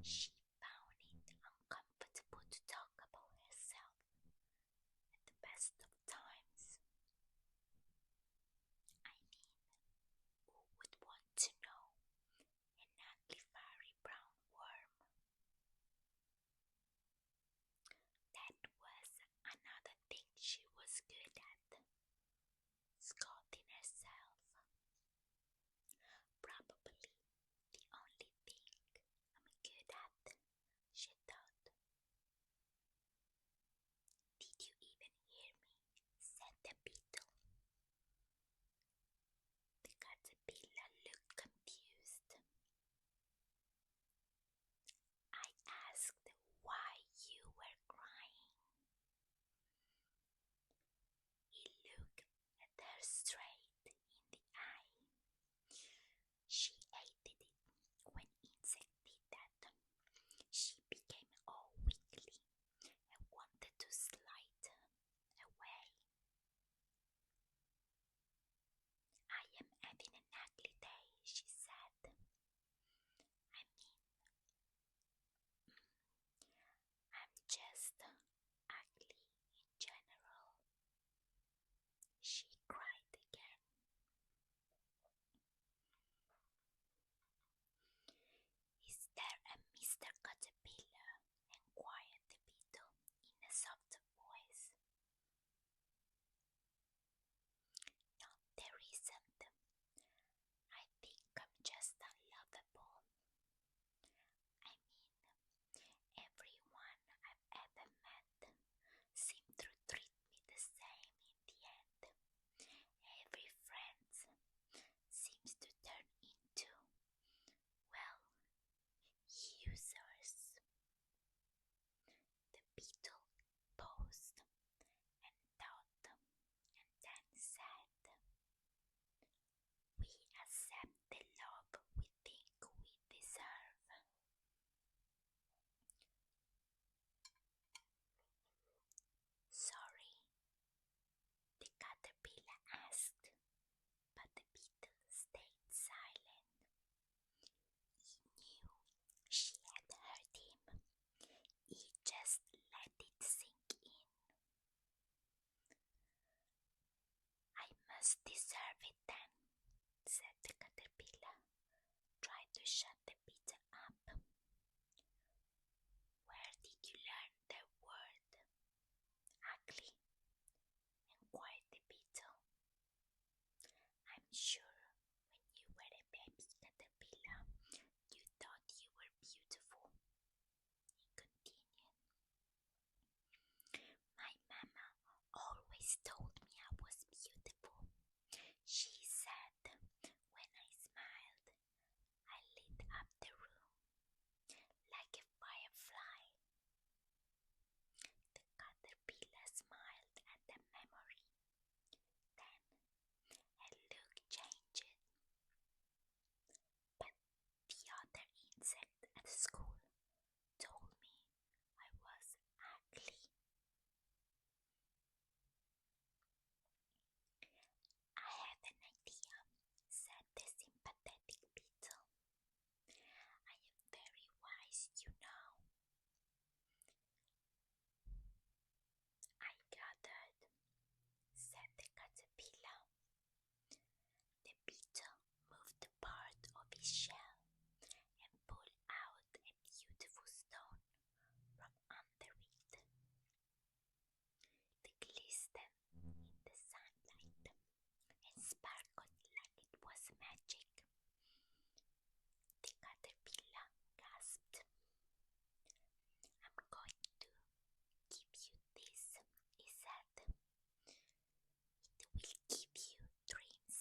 She found it uncomfortable to talk about herself at the best of times. I mean, who would want to know an ugly fiery brown worm? That was another thing she was good at, scolding herself. Probably the only thing I'm good at, she thought. Did you even hear me? Said the beetle. The caterpillar looked confused. I asked why you were crying. He looked at her straight in the eye. She hated it when insects did that. She became all wiggly and wanted to slide away. I am having an ugly day, she said. I mean, I'm just ugly in general. She cried again. Is there a Mr. Caterpillar? Inquired the beetle in a soft voice. No, there isn't. I think I'm just unlovable. I mean, everyone I've ever met seemed to treat me the same in the end. Every friend seems to turn into, well, users. The beetle paused and thought, and then said, we accept the love we think we deserve. Sorry, the caterpillar asked, but the beetle stayed silent. He knew she had heard him. He just let it sink in. I must deserve it then, said the caterpillar. Try to shut the beetle up. Where did you learn the word ugly? Inquired the beetle. I'm sure when you were a baby caterpillar, you thought you were beautiful, he continued. My mama always told me I was beautiful. She said when I smiled, I lit up the room like a firefly. The caterpillar smiled at the memory. Then her look changed. But the other insect at school told me I was ugly. I have an idea, said the sympathetic beetle. I am very wise, you know. I gathered, said the caterpillar. The beetle moved part of his shell and pulled out a beautiful stone from under it. It glistened in the sunlight and sparkled like it was magic. The caterpillar gasped. I'm going to give you this, he said. It will give you dreams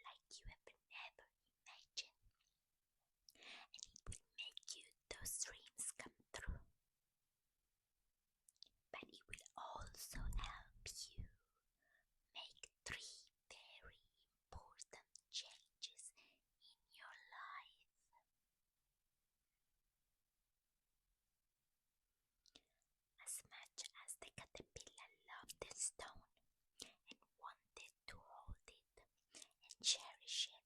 like you have never imagined, and it will make you those dreams come true. But it will also help you make 3 very important changes in your life. As much as the caterpillar loved the stone and wanted to hold it and cherish it,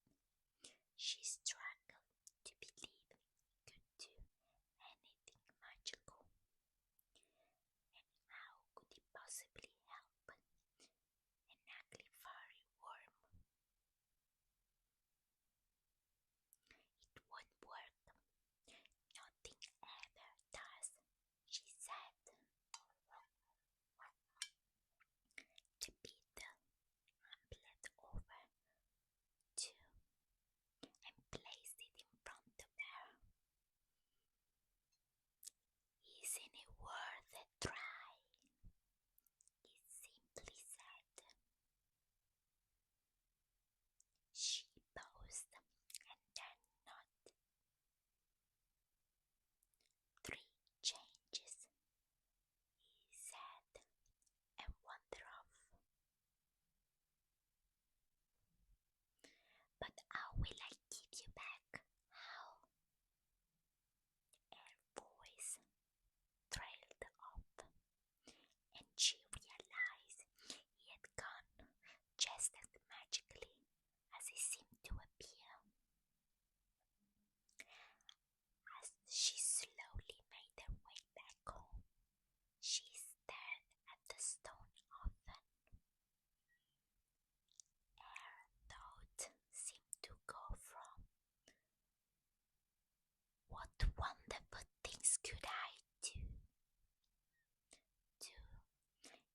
she struggled to believe it could do anything What wonderful things could I do?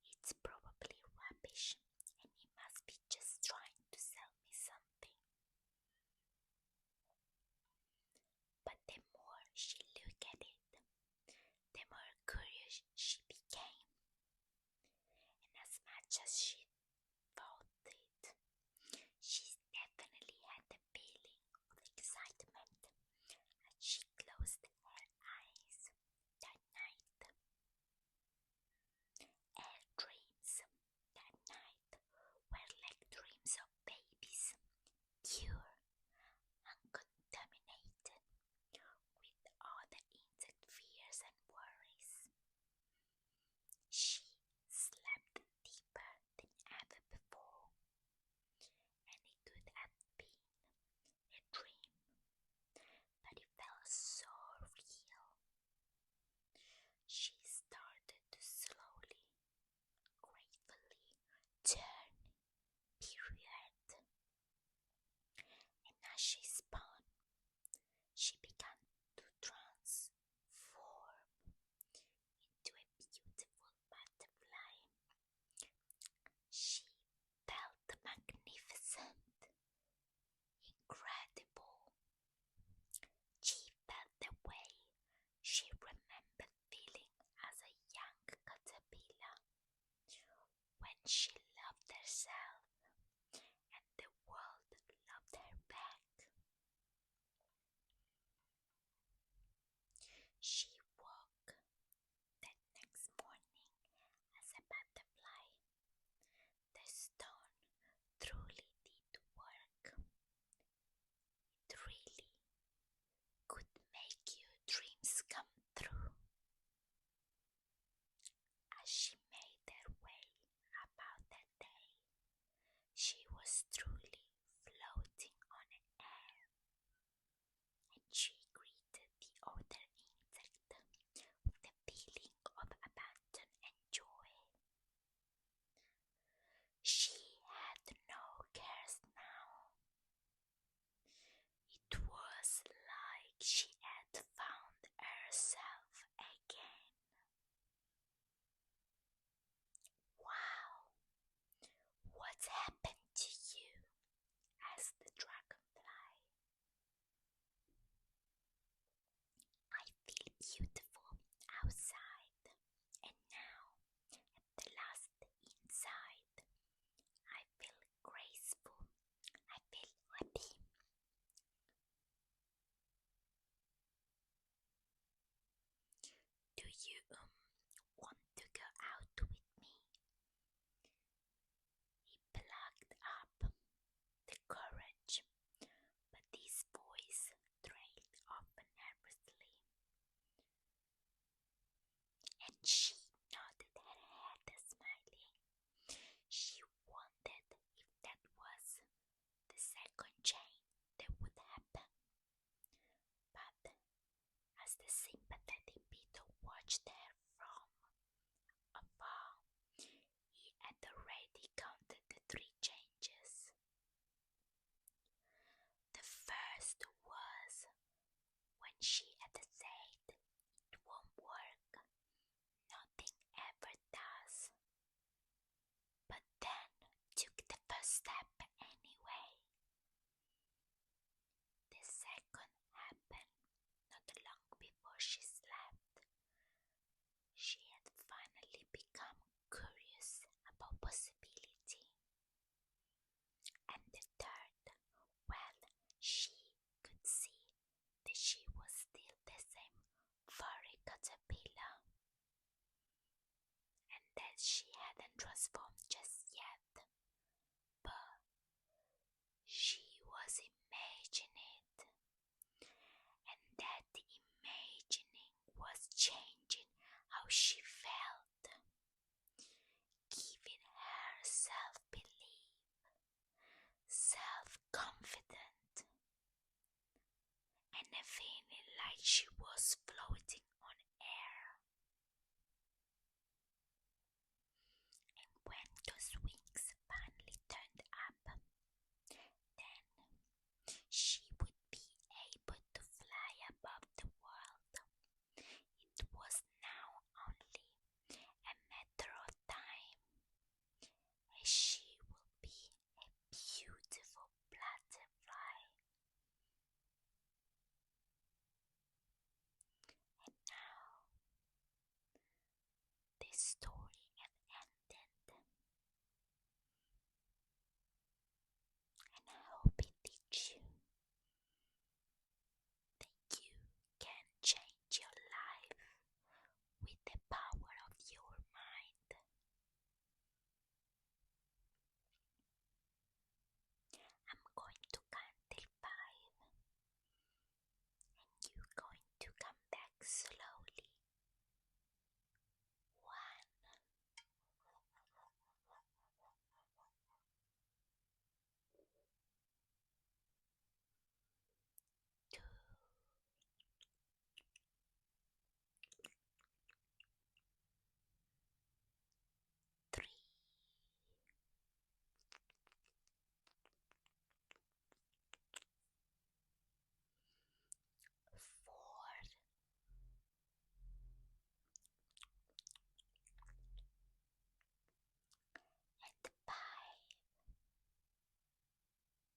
It's probably rubbish, and he must be just trying to sell me something. But the more she looked at it, the more curious she became. And as much as she thought it, she definitely had the feeling of excitement as she closed her eyes that night. Her dreams that night were like dreams of babies, pure, uncontaminated with all the insect fears and worries. She slept deeper than ever before, and it could have been a dream, but it felt so real. She started to slowly, gratefully turn period, and as she spun, she began to transform into a beautiful butterfly. She felt magnificent, incredible. She felt the way she remembered feeling as a young caterpillar when she loved herself and the world loved her back. She woke that next morning as a butterfly. The stone truly did work. It really could make your dreams come true. As she made her way about that day, she was truly floating on air, and she greeted the other insect with a feeling of abandon and joy. She had no cares now. It was like she had found herself again. Wow, what's happened to you? Asked the dragonfly. I feel beautiful outside, and now, at the last inside, I feel graceful. I feel happy. Do you want to go out with me? He plucked up the courage, but his voice trailed off nervously, and she nodded her head, smiling. She wondered if that was the second chain that would happen. But as the sympathetic beetle watched her from afar, he had already counted the 3 changes. The first was when she had said